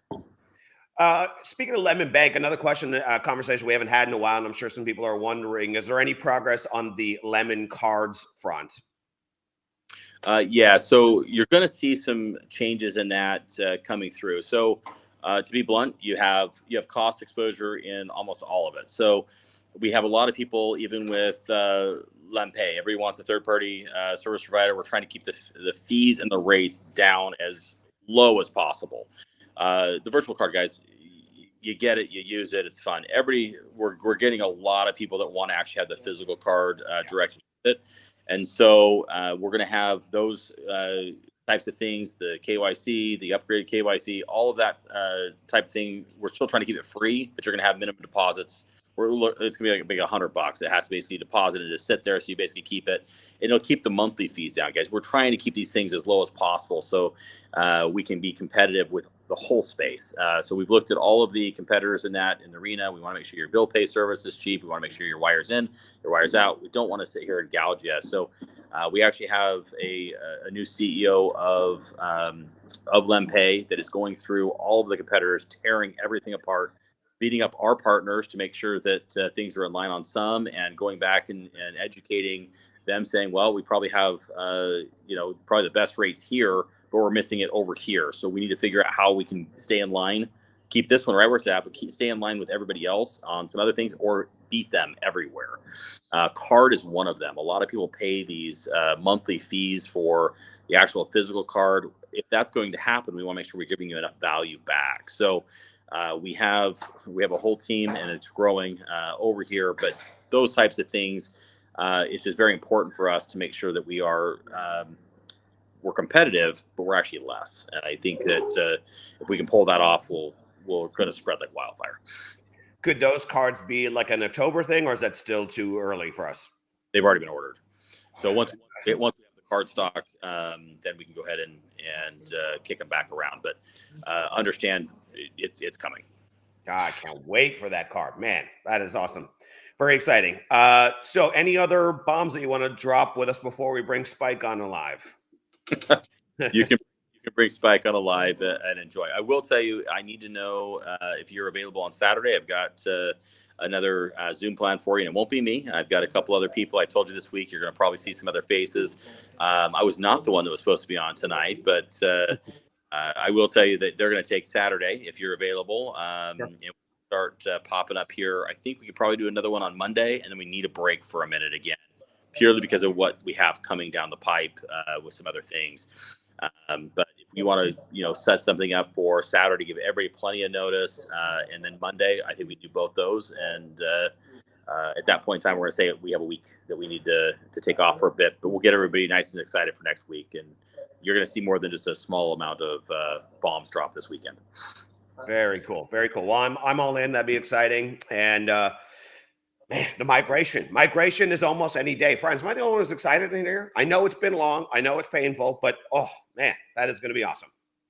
Speaking of Lemon Bank, another question, conversation we haven't had in a while, and I'm sure some people are wondering: is there any progress on the Lemon cards front? Yeah, so you're going to see some changes in that coming through. So to be blunt, you have cost exposure in almost all of it. So we have a lot of people, even with LemPay. Everybody wants a third-party service provider. We're trying to keep the fees and the rates down as low as possible. The virtual card, guys, you get it, you use it, it's fun. We're getting a lot of people that want to actually have the physical card direct with it. And so we're going to have those types of things, the KYC, the upgraded KYC, all of that type of thing. We're still trying to keep it free, but you're going to have minimum deposits. it's gonna be like $100. It has to basically deposit and just sit there, so you basically keep it, and it'll keep the monthly fees down, guys. We're trying to keep these things as low as possible, so we can be competitive with the whole space. So we've looked at all of the competitors in the arena. We want to make sure your bill pay service is cheap. We want to make sure your wires in, your wires out. We don't want to sit here and gouge you. So we actually have a new CEO of LemPay that is going through all of the competitors, tearing everything apart, beating up our partners to make sure that things are in line on some, and going back and educating them, saying, well, we probably have probably the best rates here, but we're missing it over here. So we need to figure out how we can stay in line, keep this one right where it's at, but stay in line with everybody else on some other things, or beat them everywhere. Card is one of them. A lot of people pay these monthly fees for the actual physical card. If that's going to happen, we want to make sure we're giving you enough value back. So we have a whole team, and it's growing over here. But those types of things, it's just very important for us to make sure that we're competitive, but we're actually less. And I think that if we can pull that off, we're going to spread like wildfire. Could those cards be like an October thing, or is that still too early for us? They've already been ordered. So once we have the card stock, then we can go ahead and kick them back around. But understand it's coming. I can't wait for that card, man. That is awesome. Very exciting. So any other bombs that you want to drop with us before we bring Spike on live? You can bring Spike on live and enjoy. I will tell you, I need to know if you're available on Saturday. I've got another Zoom plan for you, and it won't be me. I've got a couple other people. I told you this week you're going to probably see some other faces. I was not the one that was supposed to be on tonight, but I will tell you that they're going to take Saturday if you're available. Sure. And start popping up here. I think we could probably do another one on Monday, and then we need a break for a minute again, purely because of what we have coming down the pipe with some other things. But if you want to, set something up for Saturday, give everybody plenty of notice, and then Monday, I think we do both those. And at that point in time, we're going to say we have a week that we need to take off for a bit, but we'll get everybody nice and excited for next week. And you're going to see more than just a small amount of bombs drop this weekend. Very cool. Very cool. Well, I'm all in. That'd be exciting. And man, the migration is almost any day. Friends, am I the only one who's excited in here? I know it's been long. I know it's painful, but oh man, that is going to be awesome.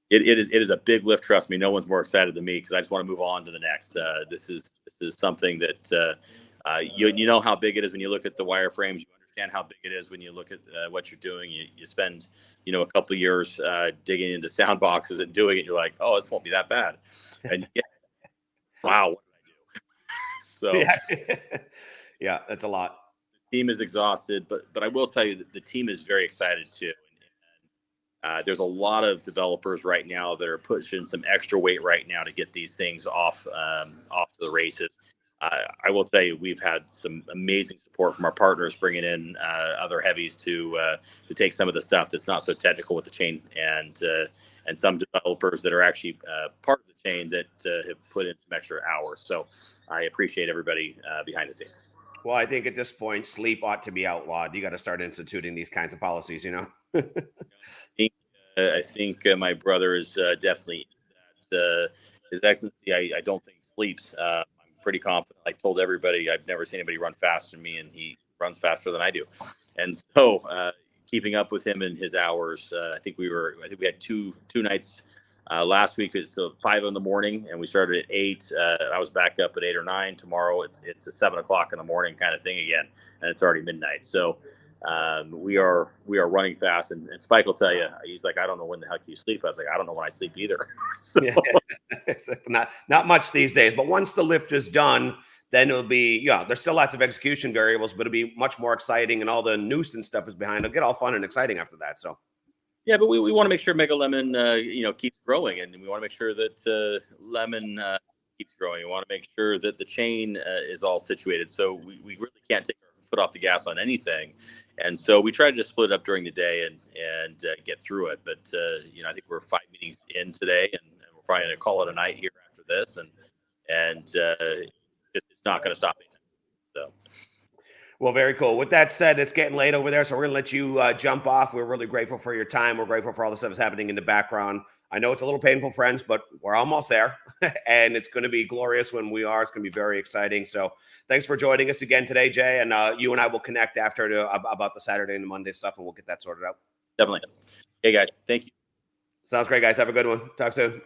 It is a big lift. Trust me. No one's more excited than me, because I just want to move on to the next. This is something that you know how big it is when you look at the wireframes. You understand how big it is when you look at what you're doing. You spend a couple of years digging into sound boxes and doing it. You're like, oh, this won't be that bad. And wow, what did I do? So yeah, that's a lot. The team is exhausted, but I will tell you that the team is very excited too. There's a lot of developers right now that are pushing some extra weight right now to get these things off to the races. I will tell you, we've had some amazing support from our partners, bringing in other heavies to take some of the stuff that's not so technical with the chain, and some developers that are actually part of the chain that have put in some extra hours. So I appreciate everybody behind the scenes. Well, I think at this point, sleep ought to be outlawed. You got to start instituting these kinds of policies, I think my brother is definitely His Excellency. I don't think sleeps. I'm pretty confident. I told everybody I've never seen anybody run faster than me, and he runs faster than I do. And so keeping up with him in his hours, I think we had two nights last week. It's 5 a.m, and we started at 8. I was back up at 8 or 9. Tomorrow it's a 7 o'clock in the morning kind of thing again, and it's already midnight. So we are running fast, and Spike will tell you, he's like, I don't know when the heck you sleep. I was like, I don't know when I sleep either. So. not much these days, but once the lift is done, then it'll be, there's still lots of execution variables, but it'll be much more exciting, and all the nuisance stuff is behind. It'll get all fun and exciting after that. So yeah, but we want to make sure Mega Lemon keeps growing, and we want to make sure that Lemon keeps growing. We want to make sure that the chain is all situated. So we really can't take our foot off the gas on anything, and so we try to just split it up during the day and get through it. But I think we're 5 meetings in today, and we're probably going to call it a night here after this, and it's not going to stop anytime. So. Well, very cool. With that said, it's getting late over there, so we're going to let you jump off. We're really grateful for your time. We're grateful for all the stuff that's happening in the background. I know it's a little painful, friends, but we're almost there, and it's going to be glorious when we are. It's going to be very exciting. So thanks for joining us again today, Jay, and you and I will connect after about the Saturday and the Monday stuff, and we'll get that sorted out. Definitely. Hey, guys. Thank you. Sounds great, guys. Have a good one. Talk soon.